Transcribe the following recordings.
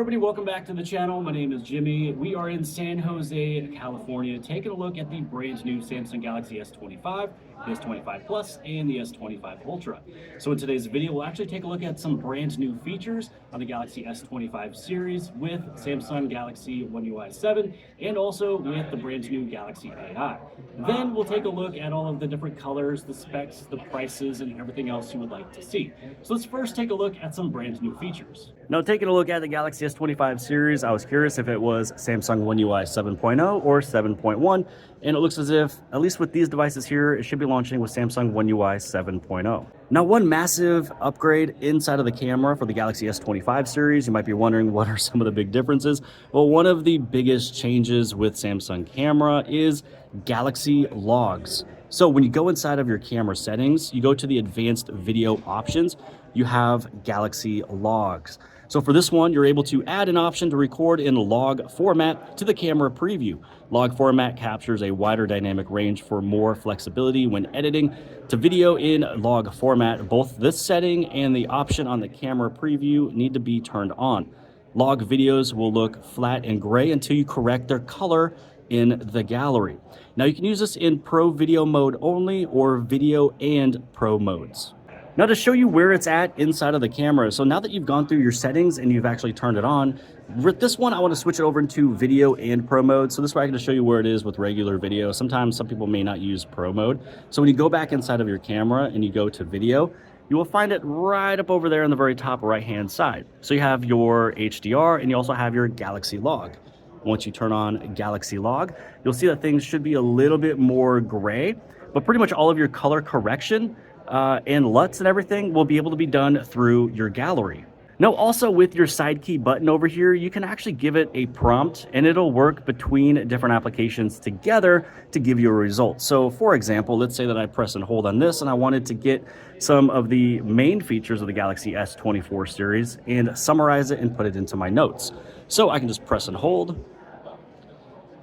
everybody, welcome back to the channel. My name is Jimmy. We are in San Jose, California, taking a look at the brand new Samsung Galaxy S25, the S25 Plus, and the S25 Ultra. So in today's video, we'll actually take a look at some brand new features on the Galaxy S25 series with Samsung Galaxy One UI 7 and also with the brand new Galaxy AI. Then we'll take a look at all of the different colors, the specs, the prices, and everything else you would like to see. So let's first take a look at some brand new features. Now, taking a look at the Galaxy S25 series, I was curious if it was Samsung One UI 7.0 or 7.1, and it looks as if, at least with these devices here, it should be launching with Samsung One UI 7.0. Now, one massive upgrade inside of the camera for the Galaxy S25 series, you might be wondering what are some of the big differences. Well, one of the biggest changes with Samsung camera is Galaxy Logs. So when you go inside of your camera settings, you go to the advanced video options, you have Galaxy Logs. So for this one, you're able to add an option to record in log format to the camera preview. Log format captures a wider dynamic range for more flexibility when editing. To video in log format, both this setting and the option on the camera preview need to be turned on. Log videos will look flat and gray until you correct their color in the gallery. Now you can use this in Pro Video mode only or Video and Pro modes. Now to show you where it's at inside of the camera, so now that you've gone through your settings and you've actually turned it on, with this one I want to switch it over into Video and Pro mode. So this way I can show you where it is with regular video. Sometimes some people may not use Pro mode. So when you go back inside of your camera and you go to Video, you will find it right up over there on the very top right hand side. So you have your HDR and you also have your Galaxy Log. Once you turn on Galaxy Log, you'll see that things should be a little bit more gray, but pretty much all of your color correction and LUTs and everything will be able to be done through your gallery. Now also with your side key button over here, you can actually give it a prompt and it'll work between different applications together to give you a result. So for example, let's say that I press and hold on this and I wanted to get some of the main features of the Galaxy S24 series and summarize it and put it into my notes. So I can just press and hold.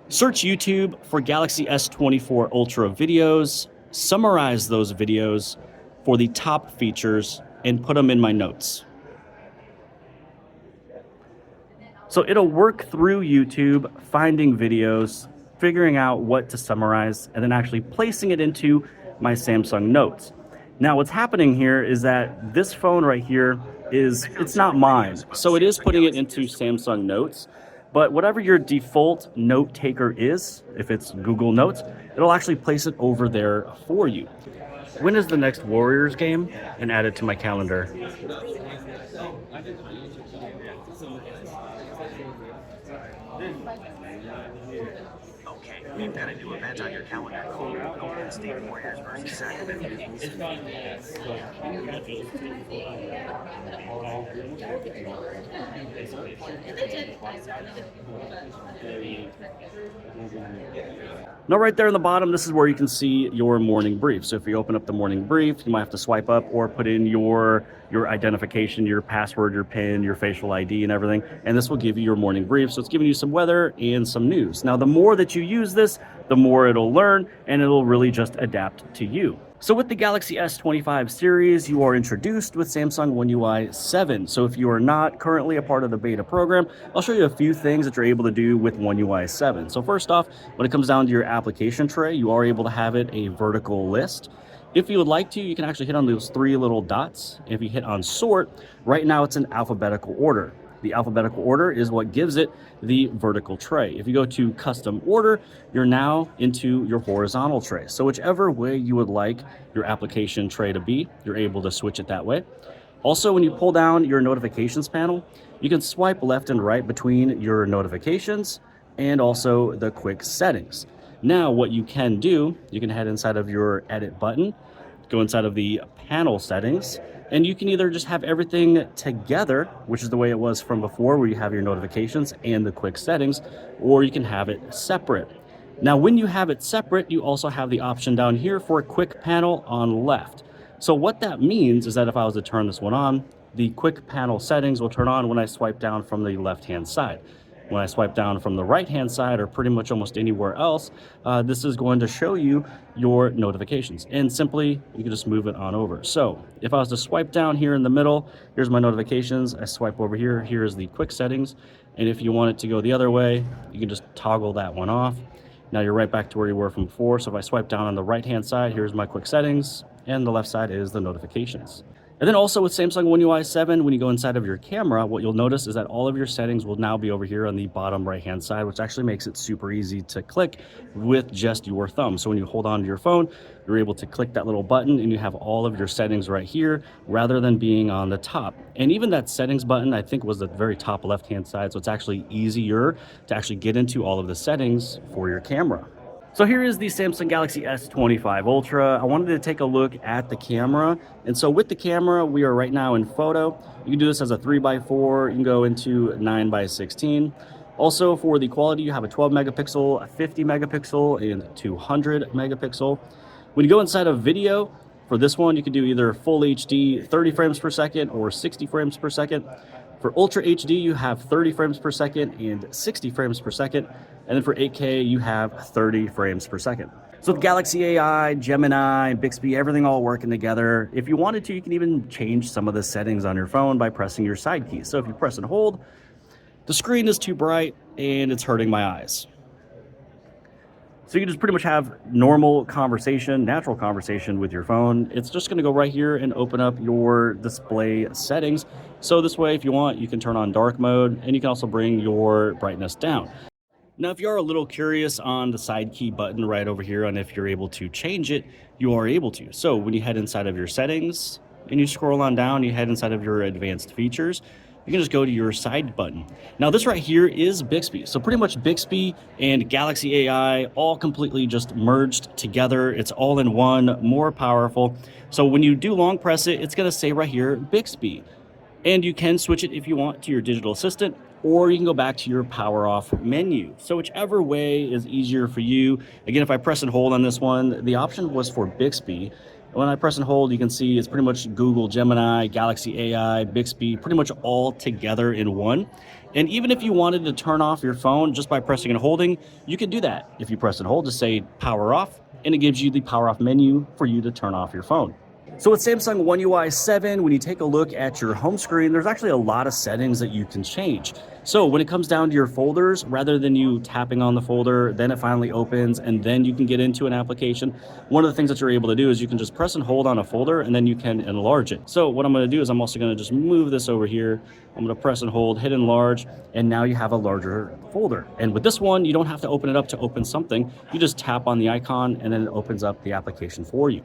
Search YouTube for Galaxy S24 Ultra videos, summarize those videos for the top features, and put them in my notes. So it'll work through YouTube, finding videos, figuring out what to summarize, and then actually placing it into my Samsung Notes. Now what's happening here is that this phone right here it's not mine. So it is putting it into Samsung Notes. But whatever your default note taker is, if it's Google Notes, it'll actually place it over there for you. When is the next Warriors game? And add it to my calendar. Okay, we've got a new event on your calendar called Golden State Warriors versus Sacramento. Now right there in the bottom, this is where you can see your morning brief. So if you open up the morning brief, you might have to swipe up or put in your identification, your password, your PIN, your facial ID and everything. And this will give you your morning brief. So it's giving you some weather and some news. Now, the more that you use this, the more it'll learn and it'll really just adapt to you. So with the Galaxy S25 series, you are introduced with Samsung One UI 7. So if you are not currently a part of the beta program, I'll show you a few things that you're able to do with One UI 7. So first off, when it comes down to your application tray, you are able to have it a vertical list. If you would like to, you can actually hit on those three little dots. If you hit on sort, right now it's in alphabetical order. The alphabetical order is what gives it the vertical tray. If you go to custom order, you're now into your horizontal tray. So whichever way you would like your application tray to be, you're able to switch it that way. Also, when you pull down your notifications panel, you can swipe left and right between your notifications and also the quick settings. Now, what you can do, you can head inside of your edit button, go inside of the panel settings, and you can either just have everything together, which is the way it was from before, where you have your notifications and the quick settings, or you can have it separate. Now, when you have it separate, you also have the option down here for a quick panel on left. So what that means is that if I was to turn this one on, the quick panel settings will turn on when I swipe down from the left-hand side. When I swipe down from the right hand side or pretty much almost anywhere else, this is going to show you your notifications, and simply you can just move it on over. So if I was to swipe down here in the middle, here's my notifications. I swipe over here, here's the quick settings, and if you want it to go the other way, you can just toggle that one off. Now you're right back to where you were from before. So if I swipe down on the right hand side, here's my quick settings, and the left side is the notifications. And then also with Samsung One UI 7, when you go inside of your camera, what you'll notice is that all of your settings will now be over here on the bottom right hand side, which actually makes it super easy to click with just your thumb. So when you hold on to your phone, you're able to click that little button and you have all of your settings right here rather than being on the top. And even that settings button, I think, was the very top left hand side. So it's actually easier to actually get into all of the settings for your camera. So here is the Samsung Galaxy S25 Ultra. I wanted to take a look at the camera. And so with the camera, we are right now in photo. You can do this as a 3x4, you can go into 9x16. Also for the quality, you have a 12 megapixel, a 50 megapixel, and 200 megapixel. When you go inside of video, for this one, you can do either full HD, 30 frames per second, or 60 frames per second. For Ultra HD, you have 30 frames per second and 60 frames per second. And then for 8K, you have 30 frames per second. So with Galaxy AI, Gemini, Bixby, everything all working together. If you wanted to, you can even change some of the settings on your phone by pressing your side key. So if you press and hold, the screen is too bright and it's hurting my eyes. So you can just pretty much have normal conversation, natural conversation with your phone. It's just gonna go right here and open up your display settings. So this way, if you want, you can turn on dark mode and you can also bring your brightness down. Now, if you are a little curious on the side key button right over here and if you're able to change it, you are able to. So when you head inside of your settings and you scroll on down, you head inside of your advanced features, you can just go to your side button. Now this right here is Bixby. So pretty much Bixby and Galaxy AI all completely just merged together. It's all in one, more powerful. So when you do long press it, it's gonna say right here, Bixby. And you can switch it if you want to your digital assistant, or you can go back to your power off menu. So whichever way is easier for you. Again, if I press and hold on this one, the option was for Bixby. When I press and hold, you can see it's pretty much Google, Gemini, Galaxy AI, Bixby, pretty much all together in one. And even if you wanted to turn off your phone just by pressing and holding, you can do that. If you press and hold, just say power off, and it gives you the power off menu for you to turn off your phone. So with Samsung One UI 7, when you take a look at your home screen, there's actually a lot of settings that you can change. So when it comes down to your folders, rather than you tapping on the folder, then it finally opens, and then you can get into an application, one of the things that you're able to do is you can just press and hold on a folder, and then you can enlarge it. So what I'm gonna do is I'm also gonna just move this over here. I'm gonna press and hold, hit enlarge, and now you have a larger folder. And with this one, you don't have to open it up to open something. You just tap on the icon, and then it opens up the application for you.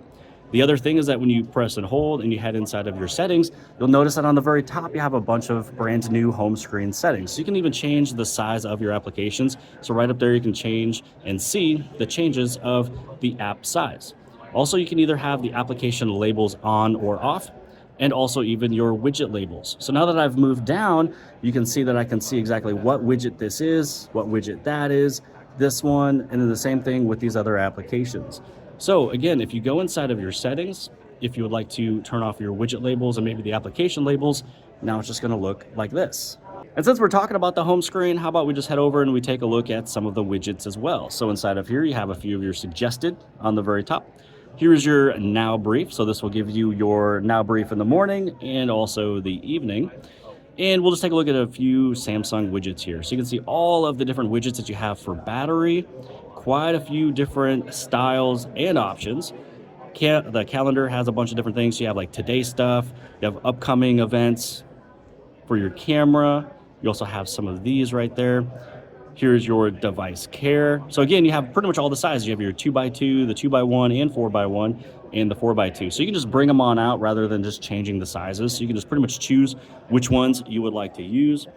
The other thing is that when you press and hold and you head inside of your settings, you'll notice that on the very top, you have a bunch of brand new home screen settings. So you can even change the size of your applications. So right up there, you can change and see the changes of the app size. Also, you can either have the application labels on or off, and also even your widget labels. So now that I've moved down, you can see that I can see exactly what widget this is, what widget that is, this one, and then the same thing with these other applications. So again, if you go inside of your settings, if you would like to turn off your widget labels and maybe the application labels, now it's just gonna look like this. And since we're talking about the home screen, how about we just head over and we take a look at some of the widgets as well. So inside of here, you have a few of your suggested on the very top. Here's your now brief. So this will give you your now brief in the morning and also the evening. And we'll just take a look at a few Samsung widgets here. So you can see all of the different widgets that you have for battery, quite a few different styles and options. The calendar has a bunch of different things. So you have like today stuff, you have upcoming events for your camera. You also have some of these right there. Here's your device care. So again, you have pretty much all the sizes. You have your 2x2, the 2x1, and 4x1, and the 4x2. So you can just bring them on out rather than just changing the sizes. So you can just pretty much choose which ones you would like to use.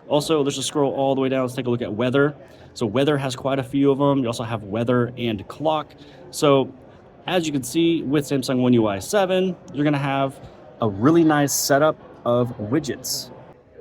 Also, let's just scroll all the way down. Let's take a look at weather. So weather has quite a few of them. You also have weather and clock. So as you can see with Samsung One UI 7, you're gonna have a really nice setup of widgets.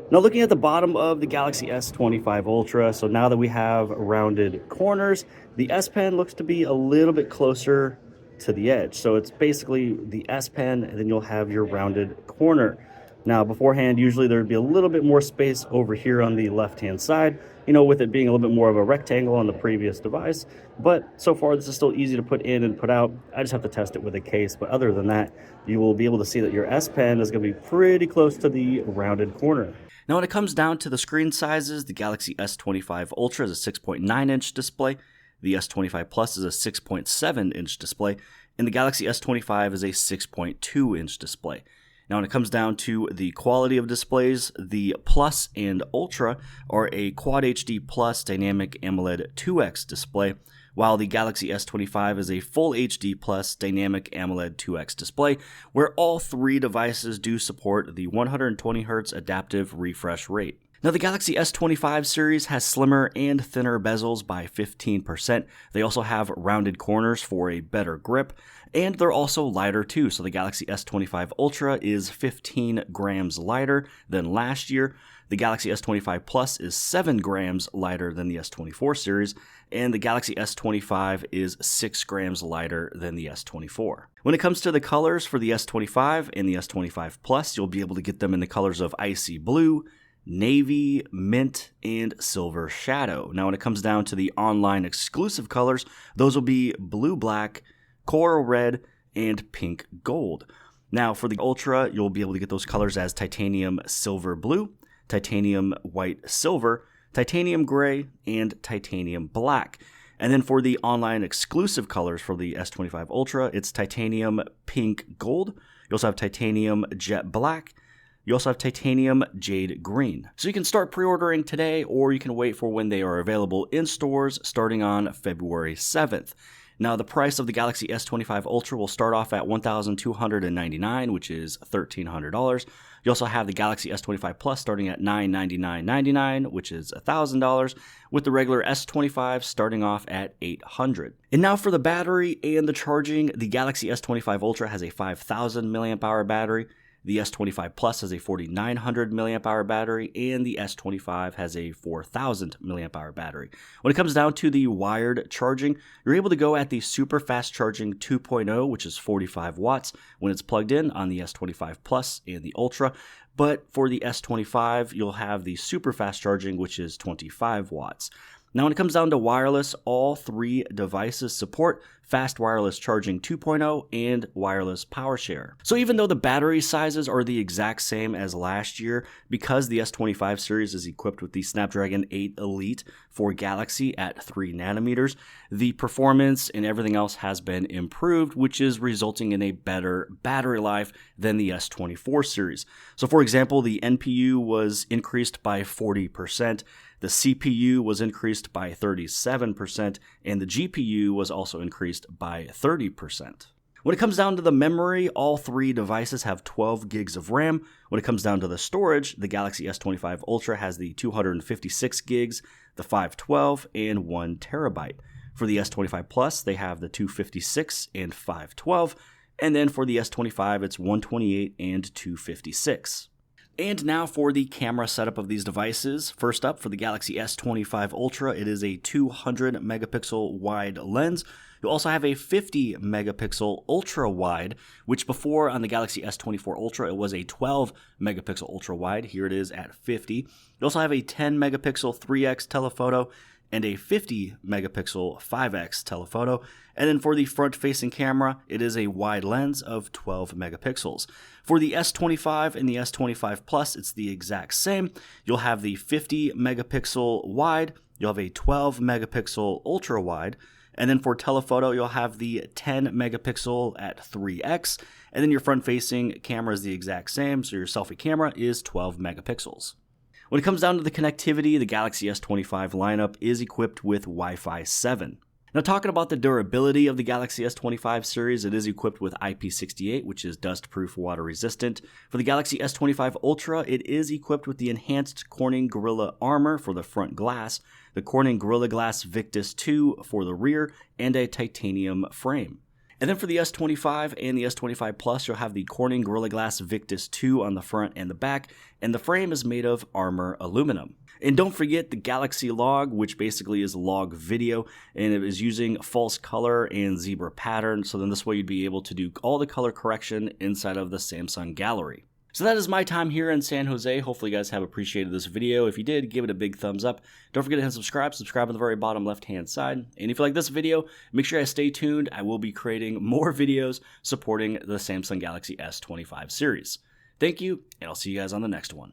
Now looking at the bottom of the Galaxy S25 Ultra, so now that we have rounded corners, the S Pen looks to be a little bit closer to the edge. So it's basically the S Pen, and then you'll have your rounded corner. Now, beforehand, usually there'd be a little bit more space over here on the left-hand side, with it being a little bit more of a rectangle on the previous device. But so far, this is still easy to put in and put out. I just have to test it with a case. But other than that, you will be able to see that your S Pen is going to be pretty close to the rounded corner. Now, when it comes down to the screen sizes, the Galaxy S25 Ultra is a 6.9-inch display. The S25 Plus is a 6.7-inch display. And the Galaxy S25 is a 6.2-inch display. Now, when it comes down to the quality of displays, the Plus and Ultra are a Quad HD Plus Dynamic AMOLED 2X display, while the Galaxy S25 is a Full HD Plus Dynamic AMOLED 2X display, where all three devices do support the 120Hz adaptive refresh rate. Now, the Galaxy S25 series has slimmer and thinner bezels by 15%. They also have rounded corners for a better grip, and they're also lighter too. So the Galaxy S25 Ultra is 15 grams lighter than last year. The Galaxy S25 Plus is 7 grams lighter than the S24 series, and the Galaxy S25 is 6 grams lighter than the S24. When it comes to the colors for the S25 and the S25 Plus, you'll be able to get them in the colors of icy blue, navy, mint, and silver shadow. Now, when it comes down to the online exclusive colors, those will be blue black, coral red, and pink gold. Now, for the Ultra, you'll be able to get those colors as titanium silver blue, titanium white silver, titanium gray, and titanium black. And then for the online exclusive colors for the S25 Ultra, it's titanium pink gold. You also have titanium jet black. You also have titanium jade green. So you can start pre-ordering today, or you can wait for when they are available in stores starting on February 7th. Now, the price of the Galaxy S25 Ultra will start off at $1,299, which is $1,300. You also have the Galaxy S25 Plus starting at $999.99, which is $1,000, with the regular S25 starting off at $800. And now for the battery and the charging, the Galaxy S25 Ultra has a 5,000 milliamp hour battery. The S25 Plus has a 4,900 milliamp hour battery, and the S25 has a 4,000 milliamp hour battery. When it comes down to the wired charging, you're able to go at the super fast charging 2.0, which is 45 watts when it's plugged in on the S25 Plus and the Ultra. But for the S25, you'll have the super fast charging, which is 25 watts. Now, when it comes down to wireless, all three devices support fast wireless charging 2.0 and wireless power share. So even though the battery sizes are the exact same as last year, because the S25 series is equipped with the Snapdragon 8 Elite for Galaxy at 3 nanometers, the performance and everything else has been improved, which is resulting in a better battery life than the S24 series. So for example, the NPU was increased by 40%, the CPU was increased by 37%, and the GPU was also increased by 30%. When it comes down to the memory, all three devices have 12 gigs of RAM. When it comes down to the storage, the Galaxy S25 Ultra has the 256 gigs, the 512, and 1 terabyte. For the S25 Plus, they have the 256 and 512, and then for the S25, it's 128 and 256. And now for the camera setup of these devices. First up, for the Galaxy S25 Ultra, it is a 200 megapixel wide lens. You also have a 50 megapixel ultra wide, which before on the Galaxy S24 Ultra, it was a 12 megapixel ultra wide. Here it is at 50. You also have a 10 megapixel 3x telephoto and a 50 megapixel 5x telephoto. And then for the front-facing camera, it is a wide lens of 12 megapixels. For the S25 and the S25 Plus, it's the exact same. You'll have the 50 megapixel wide, you'll have a 12 megapixel ultra wide, and then for telephoto, you'll have the 10 megapixel at 3x, and then your front-facing camera is the exact same, so your selfie camera is 12 megapixels. When it comes down to the connectivity, the Galaxy S25 lineup is equipped with Wi-Fi 7. Now, talking about the durability of the Galaxy S25 series, it is equipped with IP68, which is dust-proof, water-resistant. For the Galaxy S25 Ultra, it is equipped with the enhanced Corning Gorilla Armor for the front glass, the Corning Gorilla Glass Victus 2 for the rear, and a titanium frame. And then for the S25 and the S25 Plus, you'll have the Corning Gorilla Glass Victus 2 on the front and the back, and the frame is made of armor aluminum. And don't forget the Galaxy Log, which basically is log video, and it is using false color and zebra pattern, so then this way you'd be able to do all the color correction inside of the Samsung Gallery. So that is my time here in San Jose. Hopefully you guys have appreciated this video. If you did, give it a big thumbs up. Don't forget to hit subscribe. Subscribe on the very bottom left-hand side. And if you like this video, make sure you guys stay tuned. I will be creating more videos supporting the Samsung Galaxy S25 series. Thank you, and I'll see you guys on the next one.